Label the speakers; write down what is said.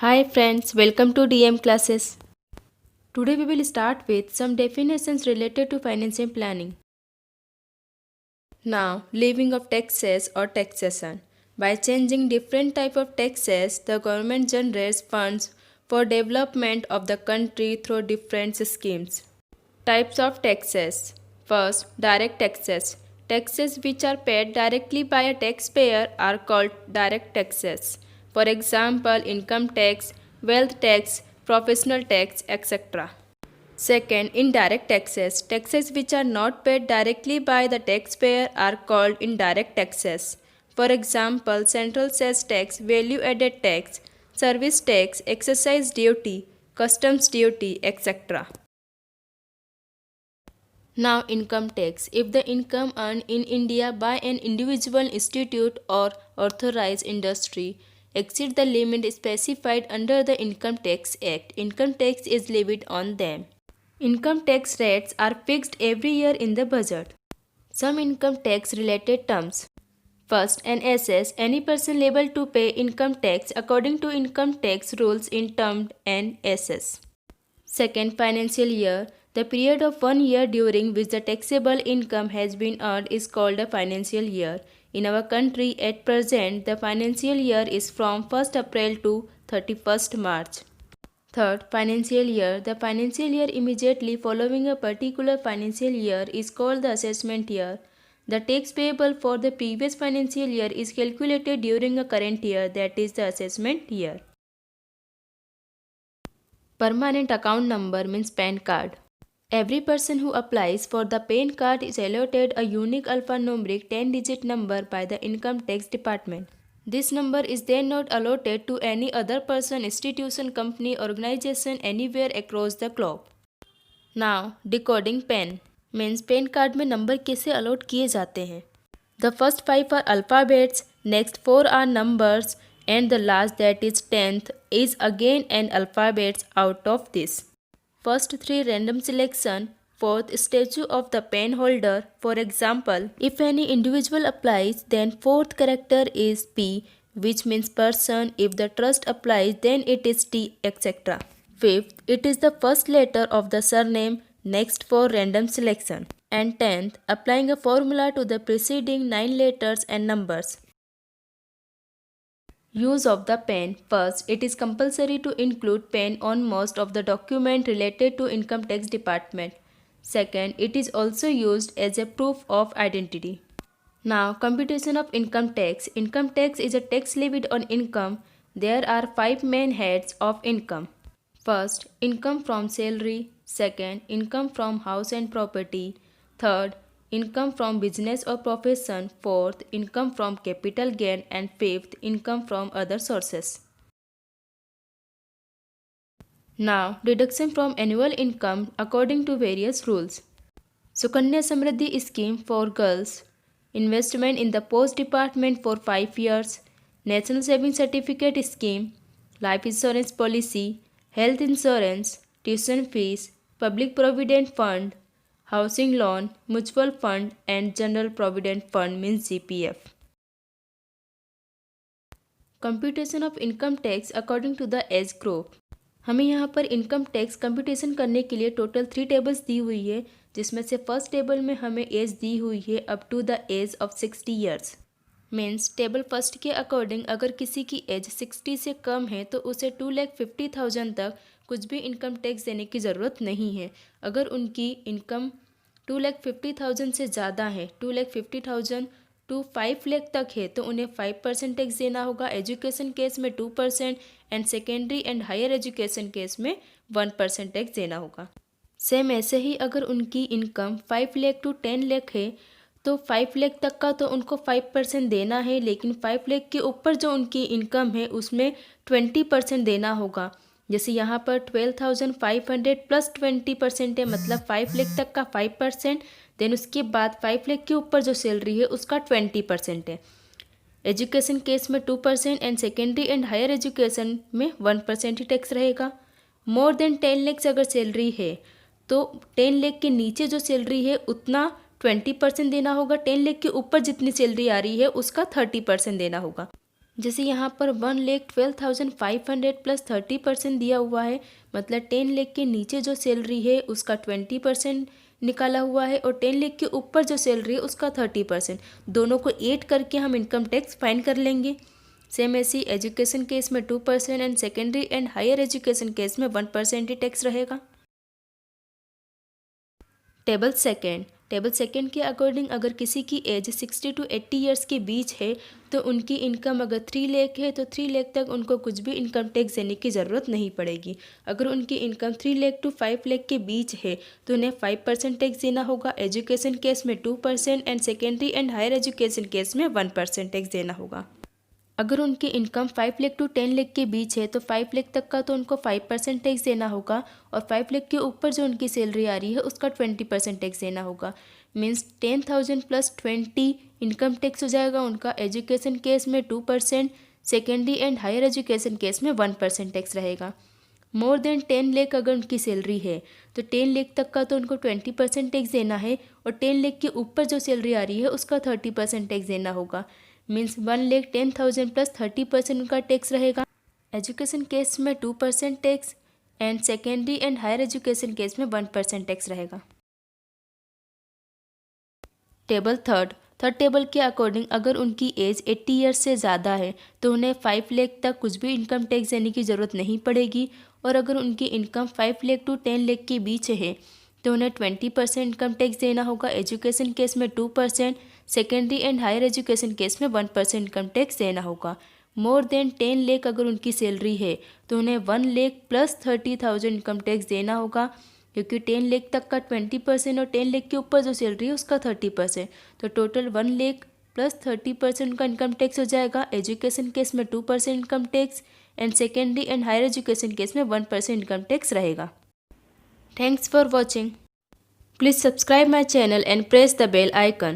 Speaker 1: Hi friends, welcome to DM classes. Today we will start with some definitions related to financial planning. Now, levying of taxes or taxation. By changing different type of taxes, the government generates funds for development of the country through different schemes. Types of taxes. First, direct taxes. Taxes which are paid directly by a taxpayer are called direct taxes. For example, income tax, wealth tax, professional tax, etc. Second, indirect taxes. Taxes which are not paid directly by the taxpayer are called indirect taxes. For example, central sales tax, value added tax, service tax, excise duty, customs duty, etc. Now, income tax. If the income earned in India by an individual institute or authorized industry exceeds the limit specified under the Income Tax Act, income tax is levied on them. Income tax rates are fixed every year in the budget. Some income tax related terms. First, an assess. Any person liable to pay income tax according to income tax rules in termed an assess. Second, financial year. The period of 1 year during which the taxable income has been earned is called a financial year. In our country at present, the financial year is from 1st April to 31st March. Third, financial year. The financial year immediately following a particular financial year is called the assessment year. The tax payable for the previous financial year is calculated during a current year, that is the assessment year. Permanent account number means PAN card. Every person who applies for the PAN card is allotted a unique alphanumeric 10-digit number by the Income Tax Department. This number is then not allotted to any other person, institution, company, organization anywhere across the globe. Now, decoding PAN means PAN card में number कैसे allot किए जाते हैं. The first 5 are alphabets, next 4 are numbers, and the last, that is 10th, is again an alphabets out of this. First 3 random selection, fourth statue of the pen holder. For example, if any individual applies, then fourth character is P, which means person. If the trust applies, then it is T, etc. Fifth, it is the first letter of the surname, next for random selection. And 10th, applying a formula to the preceding 9 letters and numbers. Use of the pen. First, it is compulsory to include pen on most of the document related to Income Tax Department. Second, it is also used as a proof of identity. Now, computation of income tax. Income tax is a tax levied on income. There are 5 main heads of income. First, income from salary. Second, income from house and property. Third, income from business or profession. Fourth, income from capital gain. And fifth, income from other sources. Now, deduction from annual income according to various rules. Sukanya Samriddhi scheme for girls. Investment in the post department for 5 years. National Saving Certificate scheme. Life insurance policy. Health insurance. Tuition fees. Public Provident Fund. Housing loan. Mutual fund and General Provident Fund means GPF. Computation of income tax according to the age group. हमें यहाँ पर income tax computation करने के लिए total 3 tables दी हुई है, जिसमें से फर्स्ट टेबल में हमें एज दी हुई है up to the age of 60 years. Means table first के अकॉर्डिंग अगर किसी की एज 60 से कम है तो उसे 2,50,000 तक कुछ भी इनकम टैक्स देने की ज़रूरत नहीं है. अगर उनकी इनकम 2,50,000 से ज़्यादा है, 2,50,000 टू 5 लाख तक है, तो उन्हें 5% टैक्स देना होगा. एजुकेशन केस में 2% and secondary and higher education cess में 1% टैक्स देना होगा. सेम ऐसे ही अगर उनकी इनकम 5 लाख टू 10 लाख है तो 5 लाख तक का तो उनको 5% देना है, लेकिन 5 लाख के ऊपर जो उनकी इनकम है उसमें 20% देना होगा. जैसे यहाँ पर 12,500 प्लस 20% है, मतलब 5 लाख तक का 5%. देन उसके बाद 5 लाख के ऊपर जो सैलरी है उसका 20% है. एजुकेशन केस में 2% and secondary and higher education में 1% ही टैक्स रहेगा. मोर देन 10 लाख अगर सैलरी है तो 10 लाख के नीचे जो सैलरी है उतना 20% देना होगा. 10 लाख के ऊपर जितनी सैलरी आ रही है उसका 30% देना होगा. जैसे यहाँ पर 1,12,500 प्लस 30% दिया हुआ है, मतलब 10 लाख के नीचे जो सैलरी है उसका 20% निकाला हुआ है और 10 लाख के ऊपर जो सैलरी है उसका 30%। दोनों को ऐड करके हम इनकम टैक्स फाइंड कर लेंगे। सेम ऐसी एजुकेशन केस में 2% and secondary and higher education cess में 1% ही टैक्स रहेगा। टेबल सेकेंड के अकॉर्डिंग अगर किसी की एज 60 to 80 ईयर्स के बीच है तो उनकी इनकम अगर 3 लाख है तो 3 लाख तक उनको कुछ भी इनकम टैक्स देने की ज़रूरत नहीं पड़ेगी। अगर उनकी इनकम 3 लाख to 5 लाख के बीच है तो उन्हें 5% टैक्स देना होगा, एजुकेशन केस में 2% and secondary and higher education cess में 1% टैक्स देना होगा। अगर उनकी इनकम 5 लाख to 10 लाख के बीच है तो 5 लाख तक का तो उनको 5% टैक्स देना होगा और 5 लाख के ऊपर जो उनकी सैलरी आ रही है उसका 20% टैक्स देना होगा। मीन्स 10,000 प्लस 20 इनकम टैक्स हो जाएगा उनका। एजुकेशन केस में 2%, secondary and higher education cess में 1% टैक्स रहेगा। मोर देन 10 लाख अगर उनकी सैलरी है तो 10 लाख तक का तो उनको 20% टैक्स देना है और 10 लाख के ऊपर जो सैलरी आ रही है उसका 30% टैक्स देना होगा। मीन्स 1,10,000 प्लस 30% उनका टैक्स रहेगा। एजुकेशन केस में 2% tax and secondary and higher education cess में 1% टैक्स रहेगा। थर्ड टेबल के अकॉर्डिंग अगर उनकी एज 80 ईयर्स से ज़्यादा है तो उन्हें 5 लाख तक कुछ भी इनकम टैक्स देने की ज़रूरत नहीं पड़ेगी और अगर उनकी इनकम 5 लाख to 10 लाख के बीच है तो उन्हें 20% इनकम टैक्स देना होगा। एजुकेशन केस में 2%, secondary and higher education cess में 1% इनकम टैक्स देना होगा। मोर देन 10 लाख अगर उनकी सैलरी है तो उन्हें 1 लाख प्लस 30,000 इनकम टैक्स देना होगा, क्योंकि 10 लाख तक का 20% और 10 लाख के ऊपर जो सैलरी है उसका 30%, तो टोटल 1 लाख प्लस 30% का इनकम टैक्स हो जाएगा। एजुकेशन केस में 2% income tax and secondary and higher education cess में 1% इनकम टैक्स रहेगा। Thanks for watching. Please subscribe my channel and press the bell icon.